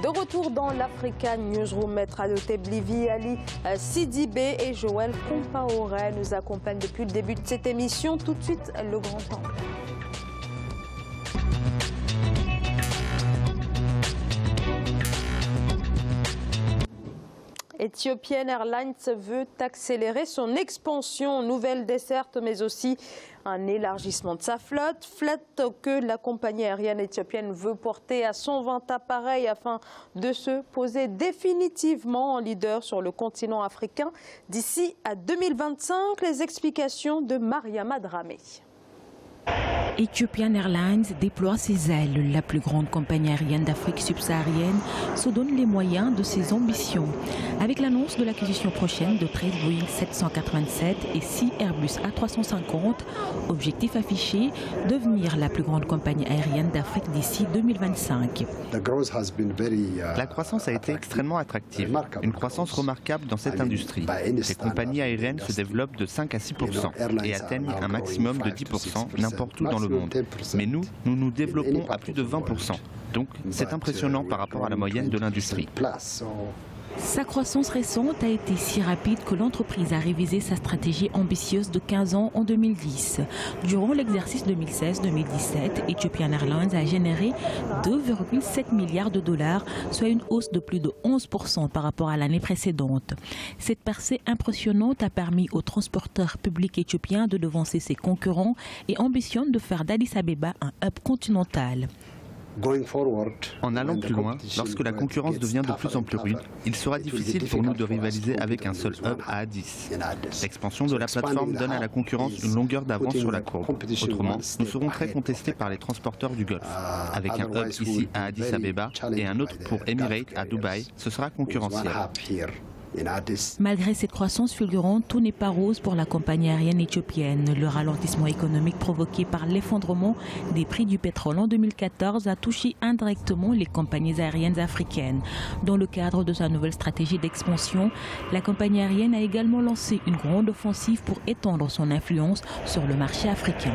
De retour dans l'African Newsroom, Maître Adoté Blivi, Ali Sidibé et Joël Compaoré nous accompagnent depuis le début de cette émission. Tout de suite, le grand angle. Ethiopian Airlines veut accélérer son expansion, nouvelle desserte, mais aussi un élargissement de sa flotte. Flotte que la compagnie aérienne éthiopienne veut porter à 120 appareils afin de se poser définitivement en leader sur le continent africain d'ici à 2025. Les explications de Mariama Dramé. Ethiopian Airlines déploie ses ailes. La plus grande compagnie aérienne d'Afrique subsaharienne se donne les moyens de ses ambitions. Avec l'annonce de l'acquisition prochaine de 13 Boeing 787 et 6 Airbus A350, objectif affiché, devenir la plus grande compagnie aérienne d'Afrique d'ici 2025. La croissance a été extrêmement attractive, une croissance remarquable dans cette industrie. Les compagnies aériennes se développent de 5 à 6% et atteignent un maximum de 10% n'importe où dans le monde. Mais nous nous développons à plus de 20%. Donc c'est impressionnant par rapport à la moyenne de l'industrie. Sa croissance récente a été si rapide que l'entreprise a révisé sa stratégie ambitieuse de 15 ans en 2010. Durant l'exercice 2016-2017, Ethiopian Airlines a généré 2,7 milliards de dollars, soit une hausse de plus de 11% par rapport à l'année précédente. Cette percée impressionnante a permis aux transporteurs publics éthiopiens de devancer ses concurrents et ambitionne de faire d'Addis Abeba un hub continental. En allant plus loin, lorsque la concurrence devient de plus en plus rude, il sera difficile pour nous de rivaliser avec un seul hub à Addis. L'expansion de la plateforme donne à la concurrence une longueur d'avance sur la courbe. Autrement, nous serons très contestés par les transporteurs du Golfe. Avec un hub ici à Addis Abeba et un autre pour Emirates à Dubaï, ce sera concurrentiel. Malgré cette croissance fulgurante, tout n'est pas rose pour la compagnie aérienne éthiopienne. Le ralentissement économique provoqué par l'effondrement des prix du pétrole en 2014 a touché indirectement les compagnies aériennes africaines. Dans le cadre de sa nouvelle stratégie d'expansion, la compagnie aérienne a également lancé une grande offensive pour étendre son influence sur le marché africain.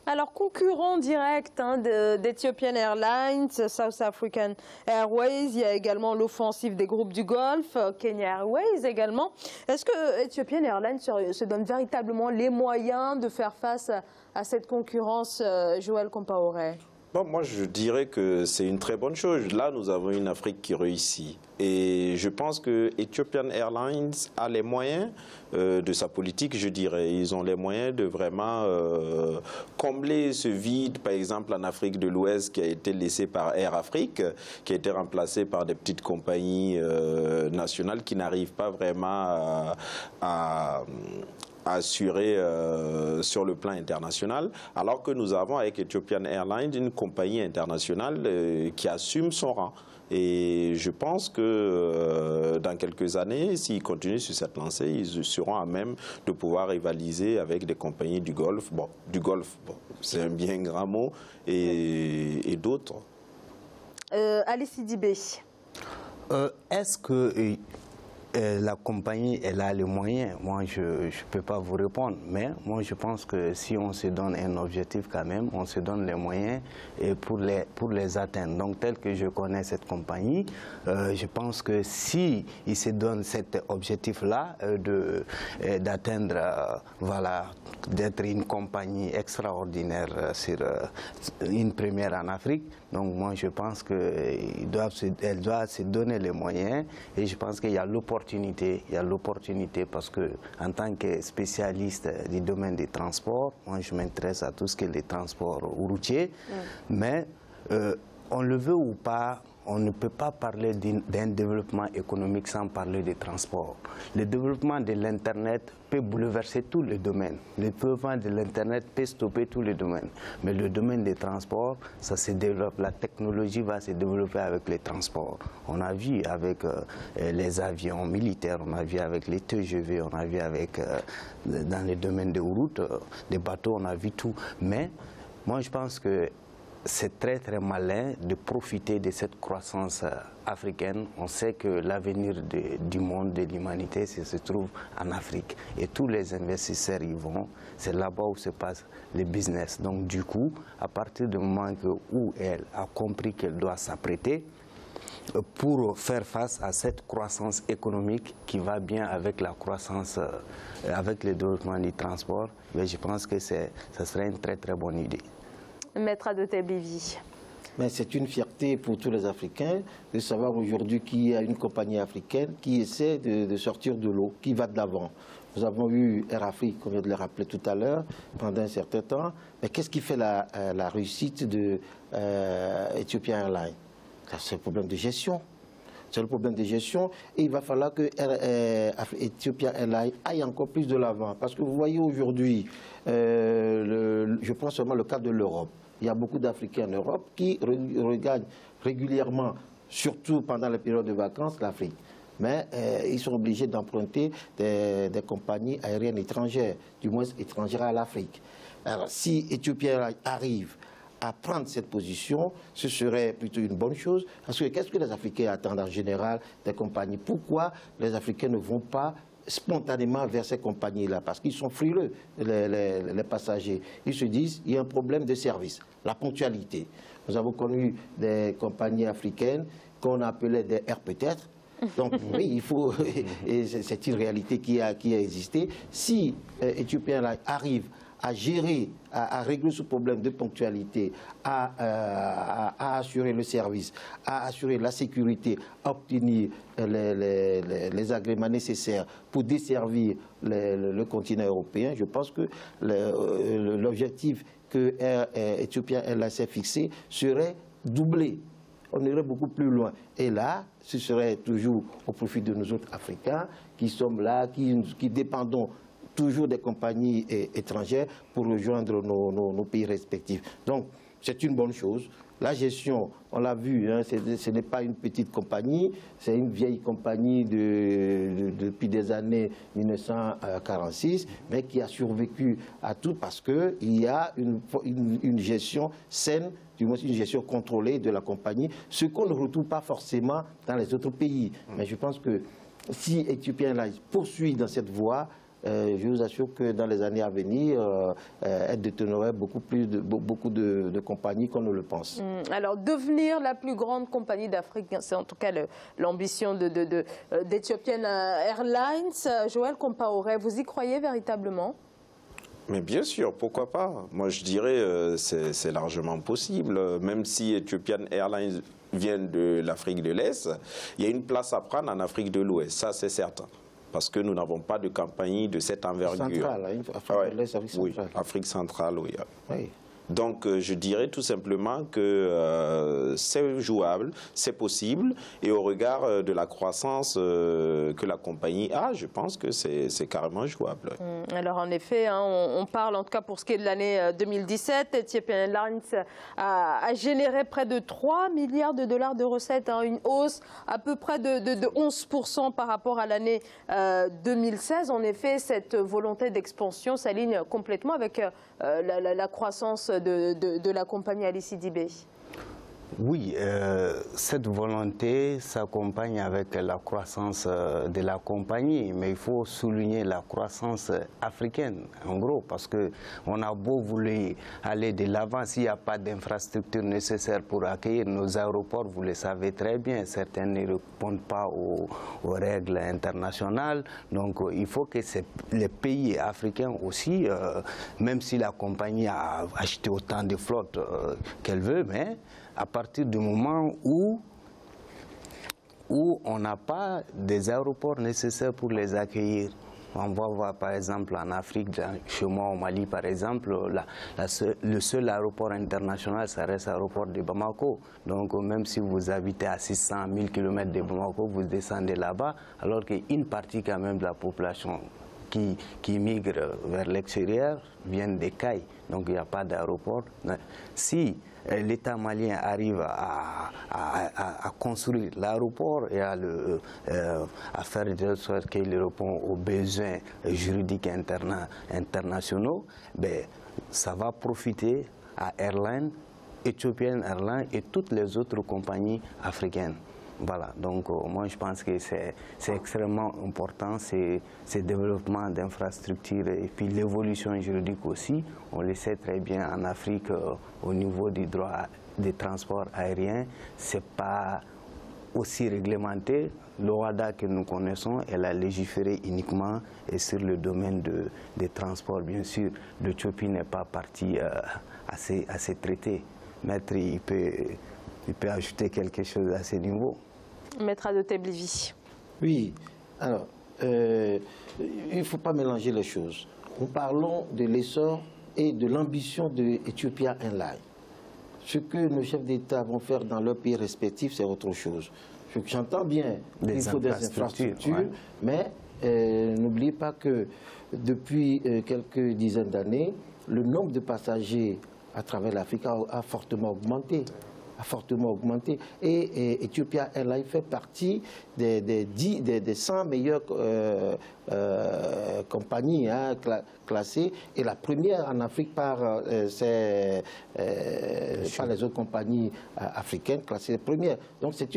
Alors, concurrent direct d'Ethiopian Airlines, South African Airways, il y a également l'offensive des groupes du Golfe, Kenya Airways également. Est-ce que Ethiopian Airlines se donne véritablement les moyens de faire face à cette concurrence, Joël Compaoré? Bon, moi, je dirais que c'est une très bonne chose. Là, nous avons une Afrique qui réussit. Et je pense que Ethiopian Airlines a les moyens de sa politique, je dirais. Ils ont les moyens de vraiment combler ce vide, par exemple, en Afrique de l'Ouest, qui a été laissé par Air Afrique, qui a été remplacé par des petites compagnies nationales qui n'arrivent pas vraiment à assuré sur le plan international, alors que nous avons avec Ethiopian Airlines une compagnie internationale qui assume son rang. Et je pense que dans quelques années, s'ils continuent sur cette lancée, ils seront à même de pouvoir rivaliser avec des compagnies du Golfe. Bon, c'est un bien grand mot, et d'autres. Ali Sidibé. Est-ce que la compagnie, elle a les moyens? Moi, je ne peux pas vous répondre. Mais moi, je pense que si on se donne un objectif quand même, on se donne les moyens pour les atteindre. Donc, tel que je connais cette compagnie, je pense que si ils se donnent cet objectif-là d'atteindre, voilà, d'être une compagnie extraordinaire sur une première en Afrique, donc moi, je pense qu'elle doit se donner les moyens et je pense qu'il y a l'opportunité. Il y a l'opportunité parce que en tant que spécialiste du domaine des transports, moi je m'intéresse à tout ce qui est les transports routiers, mais on le veut ou pas, on ne peut pas parler d'un développement économique sans parler des transports. Le développement de l'Internet peut bouleverser tous les domaines. Le développement de l'Internet peut stopper tous les domaines. Mais le domaine des transports, ça se développe. La technologie va se développer avec les transports. On a vu avec les avions militaires, on a vu avec les TGV, on a vu avec, dans les domaines des routes, des bateaux, on a vu tout. Mais moi, je pense que c'est très très malin de profiter de cette croissance africaine. On sait que l'avenir du monde, de l'humanité, se trouve en Afrique. Et tous les investisseurs y vont. C'est là-bas où se passe le business. Donc du coup, à partir du moment où elle a compris qu'elle doit s'apprêter pour faire face à cette croissance économique qui va bien avec la croissance, avec le développement du transport, mais je pense que ça serait une très très bonne idée. Maître Adoté-Blivi. Mais c'est une fierté pour tous les Africains de savoir aujourd'hui qu'il y a une compagnie africaine qui essaie de sortir de l'eau, qui va de l'avant. Nous avons eu Air Afrique, comme je le rappelais tout à l'heure, pendant un certain temps. Mais qu'est-ce qui fait la réussite de Ethiopian Airlines? C'est le problème de gestion. C'est le problème de gestion et il va falloir que Ethiopian Airlines aille encore plus de l'avant. Parce que vous voyez aujourd'hui, je prends seulement le cas de l'Europe. Il y a beaucoup d'Africains en Europe qui regagnent régulièrement, surtout pendant la période de vacances, l'Afrique. Mais ils sont obligés d'emprunter des compagnies aériennes étrangères, du moins étrangères à l'Afrique. Alors si Ethiopian Airlines arrive à prendre cette position, ce serait plutôt une bonne chose. Parce que qu'est-ce que les Africains attendent en général des compagnies? Pourquoi les Africains ne vont pas spontanément vers ces compagnies-là? Parce qu'ils sont frileux, les passagers. Ils se disent, il y a un problème de service, la ponctualité. Nous avons connu des compagnies africaines qu'on appelait des Air peut-être. Donc oui, il faut, et c'est une réalité qui a existé. Si Ethiopian arrive à gérer, à régler ce problème de ponctualité, à assurer le service, à assurer la sécurité, à obtenir les agréments nécessaires pour desservir le continent européen, je pense que l'objectif que Ethiopian Airlines s'est fixé serait doublé. On irait beaucoup plus loin. Et là, ce serait toujours au profit de nous autres Africains qui sommes là, qui dépendons toujours des compagnies étrangères pour rejoindre nos pays respectifs. Donc, c'est une bonne chose. La gestion, on l'a vu, hein, ce n'est pas une petite compagnie, c'est une vieille compagnie depuis des années 1946, mais qui a survécu à tout parce qu'il y a une gestion saine, du moins une gestion contrôlée de la compagnie, ce qu'on ne retrouve pas forcément dans les autres pays. Mais je pense que si Ethiopian Airlines poursuit dans cette voie, je vous assure que dans les années à venir, elle détenerait beaucoup de compagnies qu'on ne le pense. Alors, devenir la plus grande compagnie d'Afrique, c'est en tout cas l'ambition d'Ethiopian Airlines. Joël Compaoré, vous y croyez véritablement ? Mais bien sûr, pourquoi pas? Moi, je dirais c'est largement possible. Même si Ethiopian Airlines vient de l'Afrique de l'Est, il y a une place à prendre en Afrique de l'Ouest, ça c'est certain. Parce que nous n'avons pas de compagnie de cette envergure. Centrale, Afrique de l'Est, Afrique centrale. Oui, Afrique centrale, oui. Oui. Donc, je dirais tout simplement que c'est jouable, c'est possible, et au regard de la croissance que la compagnie a, je pense que c'est carrément jouable. Alors, en effet, hein, on parle, en tout cas pour ce qui est de l'année 2017, Ethiopian Airlines a généré près de 3 milliards de dollars de recettes, hein, une hausse à peu près de 11% par rapport à l'année 2016. En effet, cette volonté d'expansion s'aligne complètement avec la croissance de la compagnie Ali Sidibé. Oui, cette volonté s'accompagne avec la croissance de la compagnie, mais il faut souligner la croissance africaine, en gros, parce qu'on a beau vouloir aller de l'avant, s'il n'y a pas d'infrastructure nécessaire pour accueillir nos aéroports, vous le savez très bien, certains ne répondent pas aux règles internationales, donc il faut que les pays africains aussi, même si la compagnie a acheté autant de flottes qu'elle veut, mais à partir du moment où on n'a pas des aéroports nécessaires pour les accueillir. On va voir par exemple en Afrique, chez moi au Mali par exemple, le seul aéroport international, ça reste l'aéroport de Bamako. Donc même si vous habitez à 600 000 km de Bamako, vous descendez là-bas, alors qu'une partie quand même de la population qui migre vers l'extérieur viennent des Cailles. Donc il n'y a pas d'aéroport. Si l'État malien arrive à construire l'aéroport et à faire de sorte qu'il répond aux besoins juridiques internationaux, ben, ça va profiter à Airline Ethiopian Airlines et toutes les autres compagnies africaines. Voilà, donc moi je pense que c'est extrêmement important, ces développements d'infrastructures et puis l'évolution juridique aussi. On le sait très bien en Afrique, au niveau du droit des transports aériens, ce n'est pas aussi réglementé. L'OADA que nous connaissons, elle a légiféré uniquement sur le domaine des transports. Bien sûr, l'Éthiopie n'est pas partie à ces traités. Maître, il peut ajouter quelque chose à ce niveau. Maître Adeteblivi. Oui, alors, il ne faut pas mélanger les choses. Nous parlons de l'essor et de l'ambition de Ethiopian Airlines. Ce que nos chefs d'État vont faire dans leurs pays respectifs, c'est autre chose. J'entends bien qu'il faut des infrastructures, ouais. Mais n'oubliez pas que depuis quelques dizaines d'années, le nombre de passagers à travers l'Afrique a fortement augmenté. Et Ethiopian Airlines fait partie des 100 meilleures compagnies classées, et la première en Afrique par les autres compagnies africaines classées premières. Donc c'est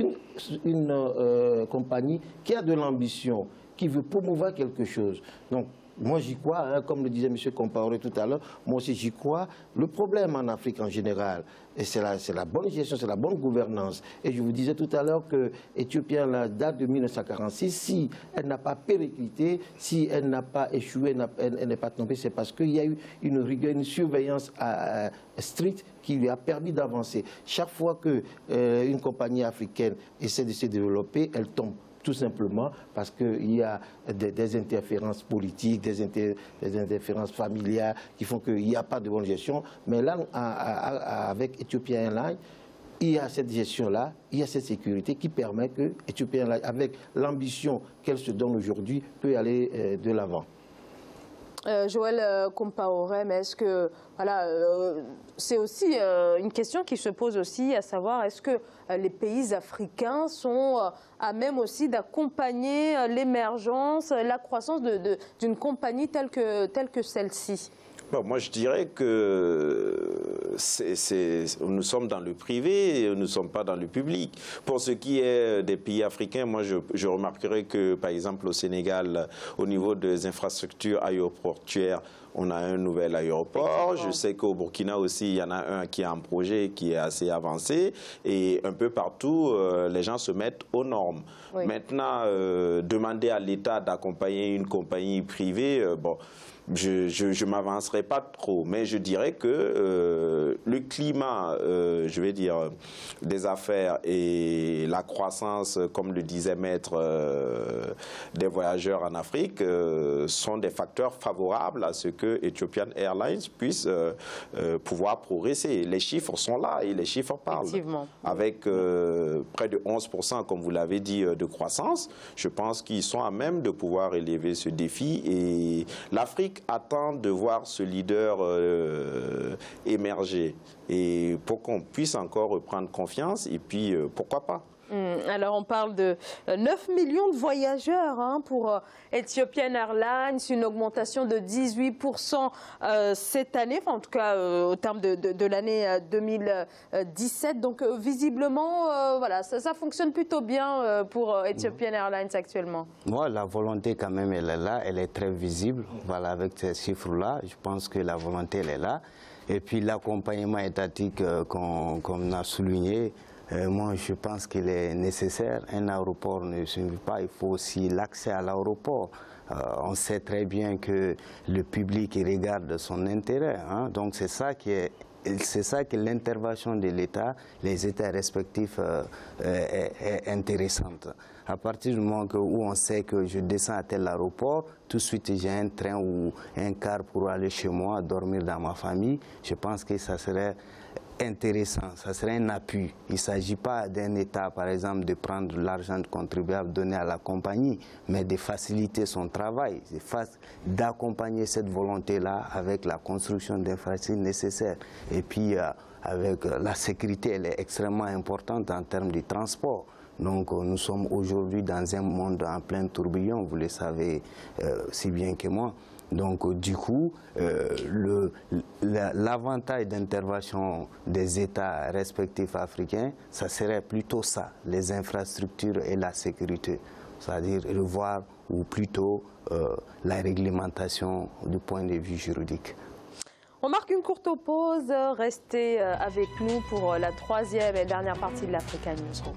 une compagnie qui a de l'ambition, qui veut promouvoir quelque chose. Donc, moi, j'y crois, hein, comme le disait M. Compaoré tout à l'heure, moi aussi j'y crois. Le problème en Afrique en général, c'est la bonne gestion, c'est la bonne gouvernance. Et je vous disais tout à l'heure que Ethiopian, la date de 1946, si elle n'a pas périclité, si elle n'a pas échoué, elle n'est pas tombée, c'est parce qu'il y a eu une rigueur, une surveillance stricte qui lui a permis d'avancer. Chaque fois qu'une compagnie africaine essaie de se développer, elle tombe. Tout simplement parce qu'il y a des interférences politiques, des interférences familiales qui font qu'il n'y a pas de bonne gestion. Mais là, avec Ethiopian Airlines, il y a cette gestion-là, il y a cette sécurité qui permet que Ethiopian Airlines, avec l'ambition qu'elle se donne aujourd'hui, peut aller de l'avant. Joël Compaoré, mais est-ce que, voilà, c'est aussi une question qui se pose aussi, à savoir, est-ce que les pays africains sont à même aussi d'accompagner l'émergence, la croissance d'une compagnie telle que celle-ci? Bon, moi, je dirais que nous sommes dans le privé et nous ne sommes pas dans le public. Pour ce qui est des pays africains, moi, je remarquerai que, par exemple, au Sénégal, au niveau des infrastructures aéroportuaires, on a un nouvel aéroport. Je sais qu'au Burkina aussi, il y en a un qui a un projet qui est assez avancé. Et un peu partout, les gens se mettent aux normes. Oui. Maintenant, demander à l'État d'accompagner une compagnie privée, bon... Je ne m'avancerai pas trop, mais je dirais que le climat, je vais dire, des affaires et la croissance, comme le disait Maître, des voyageurs en Afrique, sont des facteurs favorables à ce que Ethiopian Airlines puisse pouvoir progresser. Les chiffres sont là et les chiffres parlent. Avec près de 11%, comme vous l'avez dit, de croissance, je pense qu'ils sont à même de pouvoir élever ce défi. Et l'Afrique attend de voir ce leader émerger, et pour qu'on puisse encore reprendre confiance, et puis pourquoi pas. Alors on parle de 9 millions de voyageurs pour Ethiopian Airlines, une augmentation de 18% cette année, enfin, en tout cas au terme de l'année 2017. Donc visiblement, voilà, ça fonctionne plutôt bien pour Ethiopian Airlines actuellement. Moi, la volonté quand même, elle est là, elle est très visible. Voilà, avec ces chiffres-là, je pense que la volonté, elle est là. Et puis l'accompagnement étatique qu'on a souligné, moi, je pense qu'il est nécessaire. Un aéroport ne suffit pas, il faut aussi l'accès à l'aéroport. On sait très bien que le public regarde son intérêt. Hein. Donc c'est ça que l'intervention de l'État, les États respectifs, est intéressante. À partir du moment où on sait que je descends à tel aéroport, tout de suite j'ai un train ou un car pour aller chez moi, dormir dans ma famille, je pense que ça serait intéressant, ça serait un appui. Il ne s'agit pas d'un État, par exemple, de prendre l'argent de contribuable donné à la compagnie, mais de faciliter son travail, d'accompagner cette volonté-là avec la construction d'infrastructures nécessaires. Et puis, avec la sécurité, elle est extrêmement importante en termes de transport. Donc nous sommes aujourd'hui dans un monde en plein tourbillon, vous le savez si bien que moi. Donc du coup, l'avantage d'intervention des États respectifs africains, ça serait plutôt ça, les infrastructures et la sécurité. C'est-à-dire revoir ou plutôt la réglementation du point de vue juridique. On marque une courte pause, restez avec nous pour la troisième et dernière partie de l'Africa Newsroom.